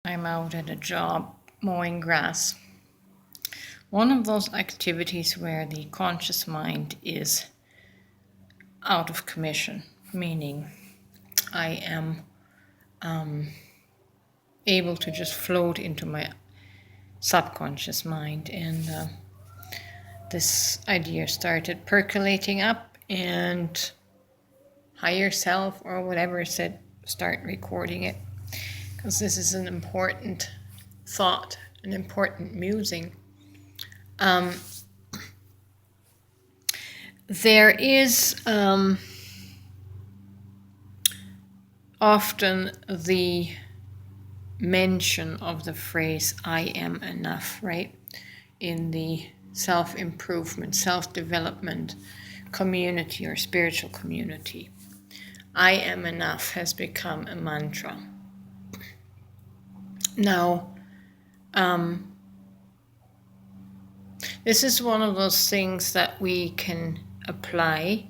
I'm out at a job mowing grass. One of those activities where the conscious mind is out of commission, meaning I am able to just float into my subconscious mind. And this idea started percolating up, and higher self or whatever said, start recording it. Because this is an important thought, an important musing. There is often the mention of the phrase I am enough, right? In the self-improvement, self-development community or spiritual community. I am enough has become a mantra. Now, this is one of those things that we can apply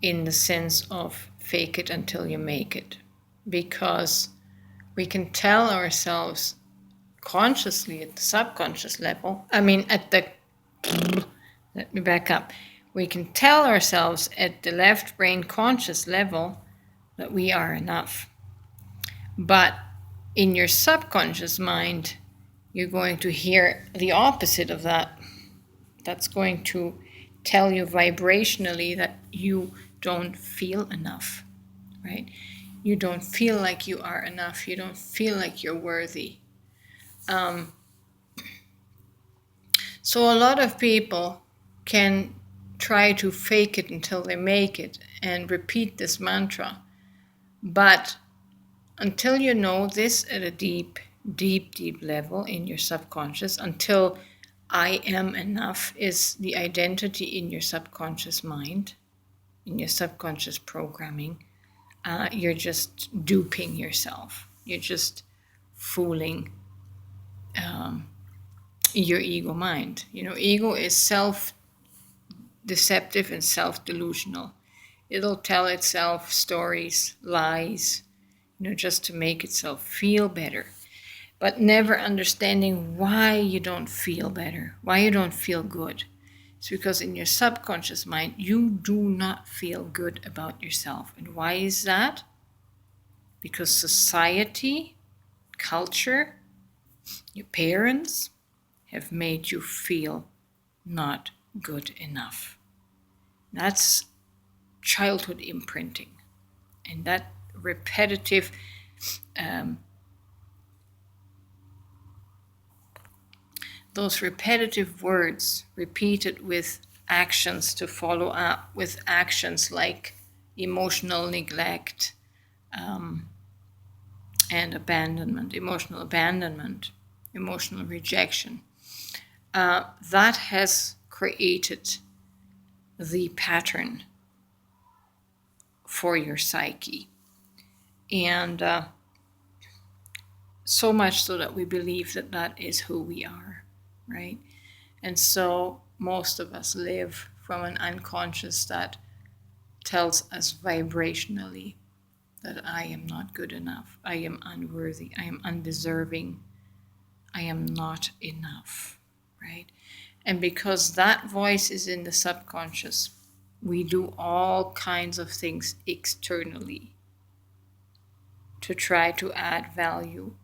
in the sense of fake it until you make it, because we can tell ourselves consciously at the subconscious level, let me back up. We can tell ourselves at the left brain conscious level that we are enough. But in your subconscious mind, you're going to hear the opposite of that. That's going to tell you vibrationally that you don't feel enough, right? You don't feel like you are enough. You don't feel like you're worthy. So a lot of people can try to fake it until they make it and repeat this mantra. But until you know this at a deep level in your subconscious, until I am enough is the identity in your subconscious mind, in your subconscious programming, you're just duping yourself. You're just fooling your ego mind. Ego is self-deceptive and self-delusional. It'll tell itself stories, lies, just to make itself feel better, but never understanding why you don't feel better, why you don't feel good. It's because in your subconscious mind, you do not feel good about yourself. And why is that? Because society, culture, your parents have made you feel not good enough. That's childhood imprinting. And that repetitive those repetitive words repeated with actions to follow up, with actions like emotional neglect and abandonment, emotional rejection, that has created the pattern for your psyche. And so much so that we believe that that is who we are, right? And so most of us live from an unconscious that tells us vibrationally that I am not good enough, I am unworthy, I am undeserving, I am not enough, right? And because that voice is in the subconscious, we do all kinds of things externally to try to add value.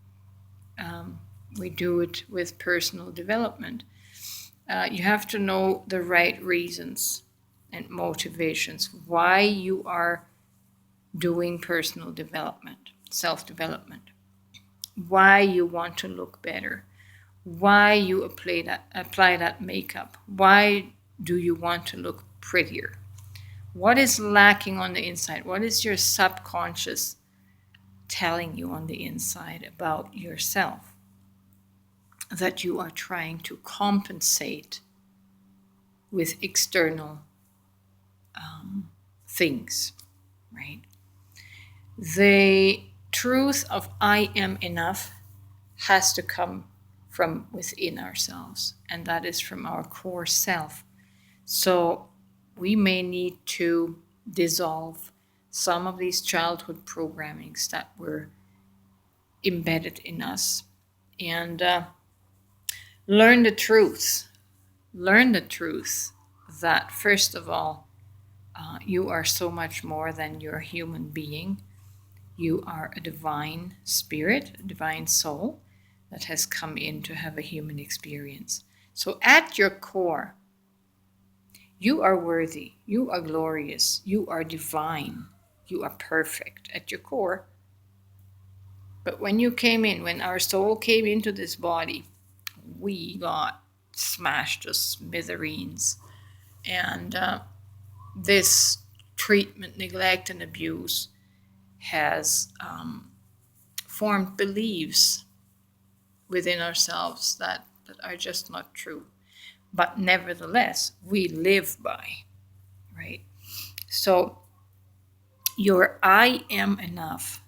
We do it with personal development. You have to know the right reasons and motivations why you are doing personal development, self-development, why you want to look better, why you apply that makeup, why do you want to look prettier, what is lacking on the inside, what is your subconscious telling you on the inside about yourself that you are trying to compensate with external things, right? The truth of I am enough has to come from within ourselves, and that is from our core self. So we may need to dissolve some of these childhood programmings that were embedded in us. And learn the truth. Learn the truth that, first of all, you are so much more than your human being. You are a divine spirit, a divine soul that has come in to have a human experience. So at your core, you are worthy, you are glorious, you are divine, you are perfect at your core. But when you came in, when our soul came into this body, we got smashed to smithereens. And this treatment, neglect, and abuse has formed beliefs within ourselves that are just not true. But nevertheless, we live by, right? So your I am enough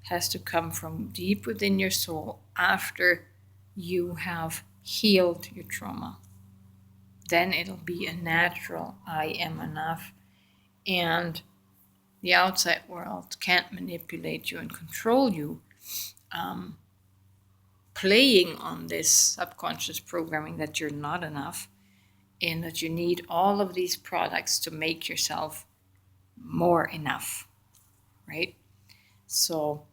has to come from deep within your soul after you have healed your trauma. Then it'll be a natural I am enough. And the outside world can't manipulate you and control you, playing on this subconscious programming that you're not enough and that you need all of these products to make yourself more enough, right? So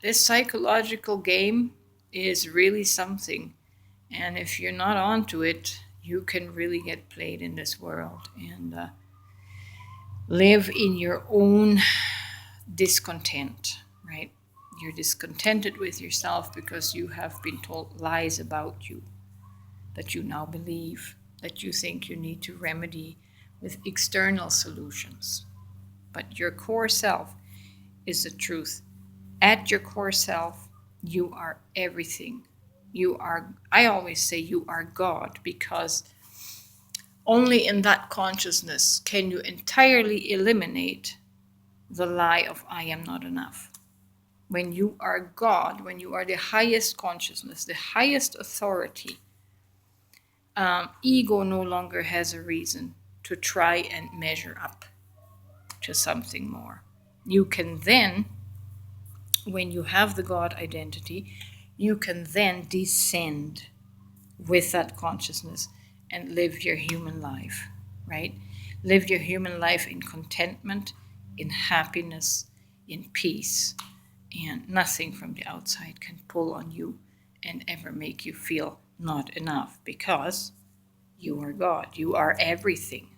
this psychological game is really something. And if you're not onto it, you can really get played in this world and live in your own discontent, right? You're discontented with yourself because you have been told lies about you that you now believe, that you think you need to remedy with external solutions. But your core self is the truth. At your core self, you are everything. You are, I always say you are God, because only in that consciousness can you entirely eliminate the lie of I am not enough. When you are God, when you are the highest consciousness, the highest authority, ego no longer has a reason to try and measure up to something more. You can then, when you have the God identity, you can then descend with that consciousness and live your human life, right? Live your human life in contentment, in happiness, in peace, and nothing from the outside can pull on you and ever make you feel not enough, because you are God. You are everything.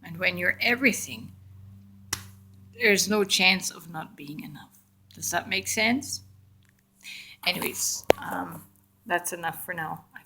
And when you're everything, there's no chance of not being enough. Does that make sense? Anyways, that's enough for now. I